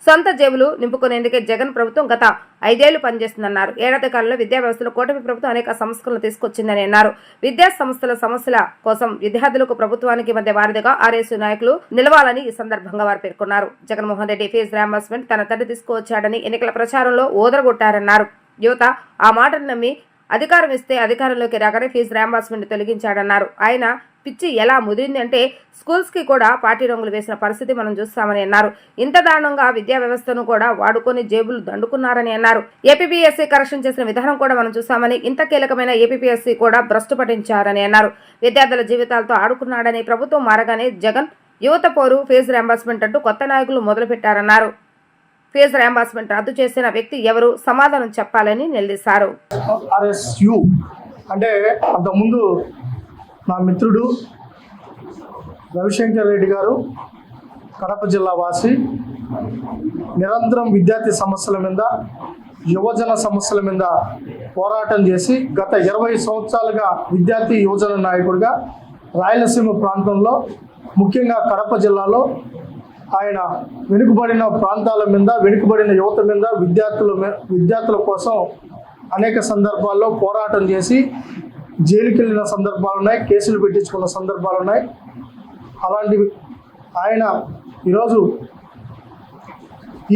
సొంత జేబులు నింపుకునేందుకే జగన్ ప్రభుత్వం గత 5 ఏళ్లు పనిచేస్తుందన్నారు. ఏడాది కాలంలో విద్యా వ్యవస్థలో కూటమి ప్రభుత్వం అనేక సంస్కరణలు తీసుకొచ్చిందని అన్నారు. విద్యా సంస్థల సమస్యల కోసం విద్యార్థులకు ప్రభుత్వానికి మధ్య వారధిగా ఆర్ఎస్యు నాయకులు నిలవాలని ఈ సందర్భంగా వారు పేర్కొన్నారు. జగన్మోహన్ రెడ్డి ఫీజు రియంబర్స్మెంట్ తన తండ్రి తీసుకువచ్చాడని ఎన్నికల ప్రచారంలో ఓదరగొట్టారన్నారు. యువత ఆ మాటను నమ్మి అధికారం ఇస్తే అధికారంలోకి రాగానే ఫీజు రియంబర్స్మెంట్ తొలగించాడన్నారు. ఆయన పిచ్చి ఎలా ముదిరింది అంటే స్కూల్స్ కి కూడా పార్టీ రంగులు వేసిన పరిస్థితి మనం చూస్తామని అన్నారు. ఇంత దారుణంగా విద్యా వ్యవస్థను కూడా వాడుకొని జేబులు దండుకున్నారని అన్నారు. ఏపీపీఎస్సీ కరెక్షన్ చేసిన విధానం కూడా మనం చూస్తామని, ఇంత కీలకమైన ఏపీపీఎస్సీ కూడా భ్రష్టు పట్టించారని అన్నారు. విద్యార్థుల జీవితాలతో ఆడుకున్నాడని, ప్రభుత్వం మారగానే జగన్ యువత పోరు ఫీజు రియంబర్స్మెంట్ అంటూ కొత్త నాయకులు మొదలుపెట్టారన్నారు. ఫీజు రియంబర్స్మెంట్ రద్దు చేసిన వ్యక్తి ఎవరు, సమాధానం చెప్పాలని నిలదీశారు. ఆర్ఎస్యు అంటే అంతకుముందు నా మిత్రుడు రవిశంకర్ రెడ్డి గారు కడప జిల్లా వాసి, నిరంతరం విద్యార్థి సమస్యల మీద, యువజన సమస్యల మీద పోరాటం చేసి గత 20 సంవత్సరాలుగా విద్యార్థి యువజన నాయకుడిగా రాయలసీమ ప్రాంతంలో, ముఖ్యంగా కడప జిల్లాలో ఆయన వెనుకబడిన ప్రాంతాల మీద, వెనుకబడిన యువత మీద, విద్యార్థుల కోసం అనేక సందర్భాల్లో పోరాటం చేసి జైలుకి వెళ్ళిన సందర్భాలు ఉన్నాయి, కేసులు పెట్టించుకున్న సందర్భాలు ఉన్నాయి. అలాంటివి ఆయన ఈరోజు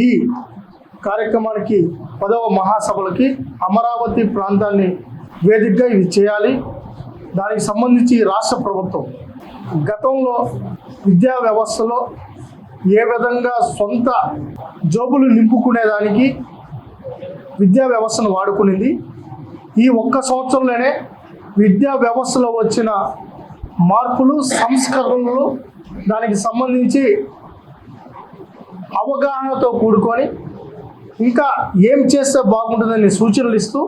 ఈ కార్యక్రమానికి 10వ మహాసభలకి అమరావతి ప్రాంతాన్ని వేదికగా ఇది చేయాలి. దానికి సంబంధించి రాష్ట్ర ప్రభుత్వం గతంలో విద్యా వ్యవస్థలో ఏ విధంగా సొంత జోబులు నింపుకునేదానికి విద్యా వ్యవస్థను వాడుకునింది. ఈ ఒక్క సంవత్సరంలోనే విద్యా వ్యవస్థలో వచ్చిన మార్పులు, సంస్కరణలు, దానికి సంబంధించి అవగాహనతో కూడుకొని ఇంకా ఏం చేస్తే బాగుంటుందని సూచనలు ఇస్తూ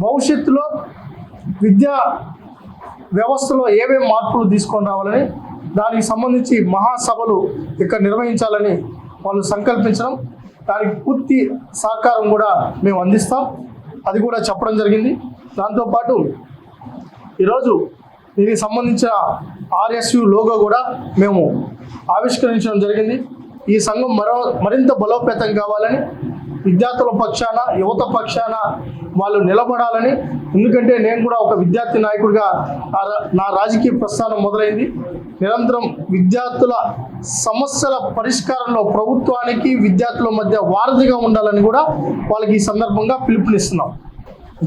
భవిష్యత్తులో విద్యా వ్యవస్థలో ఏమేమి మార్పులు తీసుకొని రావాలని, దానికి సంబంధించి మహాసభలు ఇక్కడ నిర్వహించాలని వాళ్ళు సంకల్పించడం, దానికి పూర్తి సహకారం కూడా మేము అందిస్తాం. అది కూడా చెప్పడం జరిగింది. దాంతోపాటు ఈరోజు దీనికి సంబంధించిన RSU లోగో కూడా మేము ఆవిష్కరించడం జరిగింది. ఈ సంఘం మరింత బలోపేతం కావాలని, విద్యార్థుల పక్షాన, యువత పక్షాన వాళ్ళు నిలబడాలని. ఎందుకంటే నేను కూడా ఒక విద్యార్థి నాయకుడిగా నా రాజకీయ ప్రస్థానం మొదలైంది. నిరంతరం విద్యార్థుల సమస్యల పరిష్కారంలో ప్రభుత్వానికి విద్యార్థుల మధ్య వారధిగా ఉండాలని కూడా వాళ్ళకి ఈ సందర్భంగా పిలుపునిస్తున్నాం.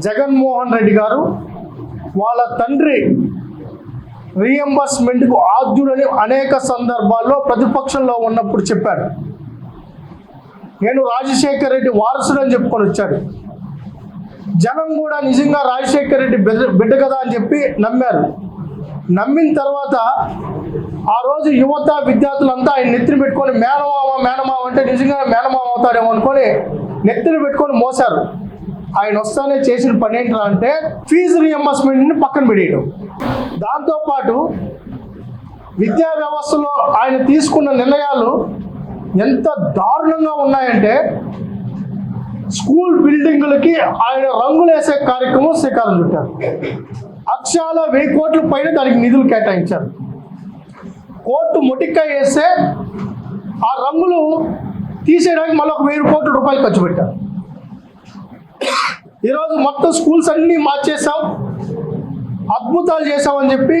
జగన్మోహన్ రెడ్డి గారు వాళ్ళ తండ్రి రీఎంబర్స్మెంట్కు ఆద్యుడని అనేక సందర్భాల్లో ప్రతిపక్షంలో ఉన్నప్పుడు చెప్పాడు. నేను రాజశేఖర్ రెడ్డి వారసుడని చెప్పుకొని వచ్చాడు. జనం కూడా నిజంగా రాజశేఖర్ రెడ్డి బిడ్డ కదా అని చెప్పి నమ్మారు. నమ్మిన తర్వాత ఆ రోజు యువత, విద్యార్థులంతా ఆయన నెత్తిని పెట్టుకొని మేనమామ అంటే నిజంగా మేనమామ అవుతాడేమో అనుకొని నెత్తిని పెట్టుకొని మోసారు. ఆయన వస్తానే చేసిన పని ఏంటంటే అంటే ఫీజు రీఎంబర్స్మెంట్ని పక్కన పెట్టేయడం. దాంతోపాటు విద్యా వ్యవస్థలో ఆయన తీసుకున్న నిర్ణయాలు ఎంత దారుణంగా ఉన్నాయంటే స్కూల్ బిల్డింగులకి ఆయన రంగులు వేసే కార్యక్రమం శ్రీకారం చుట్టారు. అక్షరాల 1000 కోట్ల పైన దానికి నిధులు కేటాయించారు. కోర్టు మొటిక్కాయ వేస్తే ఆ రంగులు తీసేయడానికి మళ్ళీ ఒక 1000 కోట్ల రూపాయలు ఖర్చు పెట్టారు. ఈరోజు మొత్తం స్కూల్స్ అన్నీ మార్చేసాం, అద్భుతాలు చేసామని చెప్పి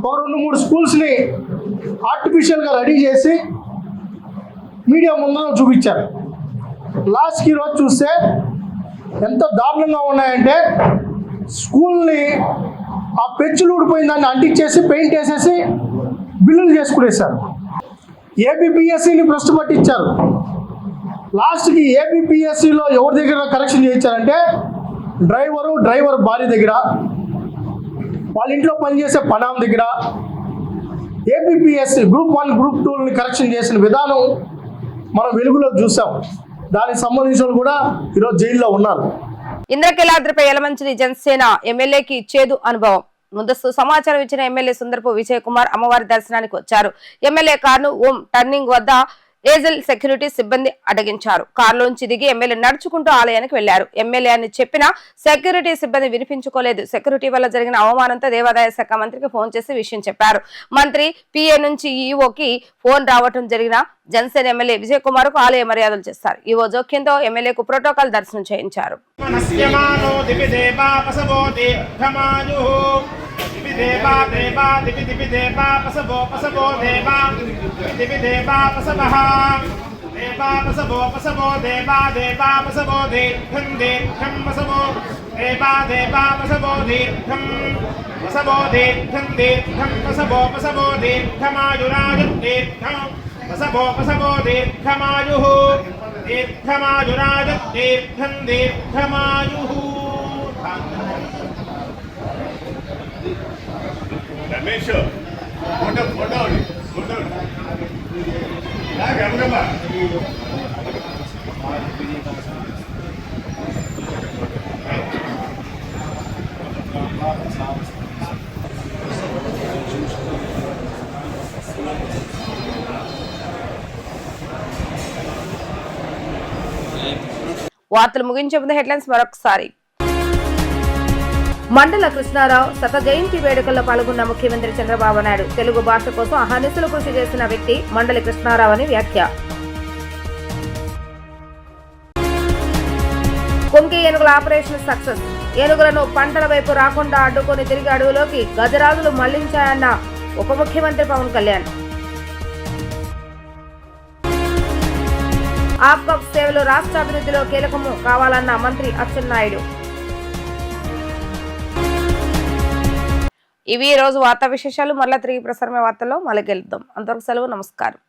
ఒక 2-3 స్కూల్స్ని ఆర్టిఫిషియల్గా రెడీ చేసి మీడియా ముందు చూపించారు. లాస్ట్కి ఈరోజు చూస్తే ఎంత దారుణంగా ఉన్నాయంటే స్కూల్ని ఆ పెంచులు ఊడిపోయిన దాన్ని అంటించేసి పెయింట్ వేసేసి బిల్లులు చేసుకునేసారు. ఏబిపిఎస్సిని భ్రష్టు పట్టించారు. లాస్ట్కి ఏబిపిఎస్సిలో ఎవరి దగ్గర కరెక్షన్ చేయించారంటే డ్రైవర్ భార్య దగ్గర, వాళ్ళ ఇంట్లో పనిచేసే పనాం దగ్గర ఏబిపిఎస్సి గ్రూప్ 1, గ్రూప్ 2ని కరెక్షన్ చేసిన విధానం మనం వెలుగులో చూసాం. దానికి సంబంధించిన కూడా ఈరోజు జైల్లో ఉన్నారు. ఇంద్రకీలాద్రిపై యలమంచిలి జనసేన ఎమ్మెల్యేకి చేదు అనుభవం. ముందస్తు సమాచారం ఇచ్చిన ఎమ్మెల్యే సుందరపు విజయ్ కుమార్ అమ్మవారి దర్శనానికి వచ్చారు. ఎమ్మెల్యే కారును ఓం టర్నింగ్ వద్ద ఏజల్ సెక్యూరిటీ సిబ్బంది అడ్డగించారు. కారులోంచి దిగి ఎమ్మెల్యే నడుచుకుంటూ ఆలయానికి వెళ్లారు. ఎమ్మెల్యే అని చెప్పినా సెక్యూరిటీ సిబ్బంది వినిపించుకోలేదు. సెక్యూరిటీ వల్ల జరిగిన అవమానంతో దేవాదాయ శాఖ మంత్రికి ఫోన్ చేసి విషయం చెప్పారు. మంత్రి పిఏ నుంచి ఈఓకి ఫోన్ రావటం జరిగిన జనసేన ఎమ్మెల్యే విజయ్ కుమార్ కు ఆలయ మర్యాదలు చేస్తారు. ఈవో జోక్యంతో ఎమ్మెల్యేకు ప్రోటోకాల్ దర్శనం చేయించారు. దేవా దేవా దివి దివి దేవా పసవో పసవో దేవా దివి దేవా పసవః దేవా పసవో దేవా దేవా పసవో దీర్ఘం దీర్ఘం పసవో దేవా దేవా పసవో దీర్ఘం దీర్ఘం పసవో దీర్ఘమాయురాజు దీర్ఘం పసవో దీర్ఘమాయుః దీర్ఘమాయురాజు దీర్ఘం దీర్ఘమాయుః. రమేష్ ఫోటో వార్తలు ముగించే ముందు హెడ్లైన్స్ మరొకసారి. మండల కృష్ణారావు శత జయంతి వేడుకల్లో పాల్గొన్న ముఖ్యమంత్రి చంద్రబాబు నాయుడు తెలుగు భాష కోసం అహర్నిశలు కృషి చేసిన వ్యక్తి మండలి కృష్ణారావు అని వ్యాఖ్య. కుంకి ఏనుగుల ఆపరేషన్ సక్సెస్. ఏనుగులను పంటల వైపు రాకుండా అడ్డుకొని తిరిగి అడవిలోకి గజరాజులు మళ్లించాయన్న ఉప ముఖ్యమంత్రి పవన్ కళ్యాణ్. ఆప్కాప్ సేవలు రాష్ట్ర అభివృద్ధిలో కీలకము కావాలన్న మంత్రి అచ్చెన్నాయుడు. ఇవి ఈ రోజు వార్తా విశేషాలు. మళ్ళీ తిరిగి ప్రసారమే వార్తల్లో మళ్ళీ గెలుద్దాం. అంతవరకు సెలవు. నమస్కారం.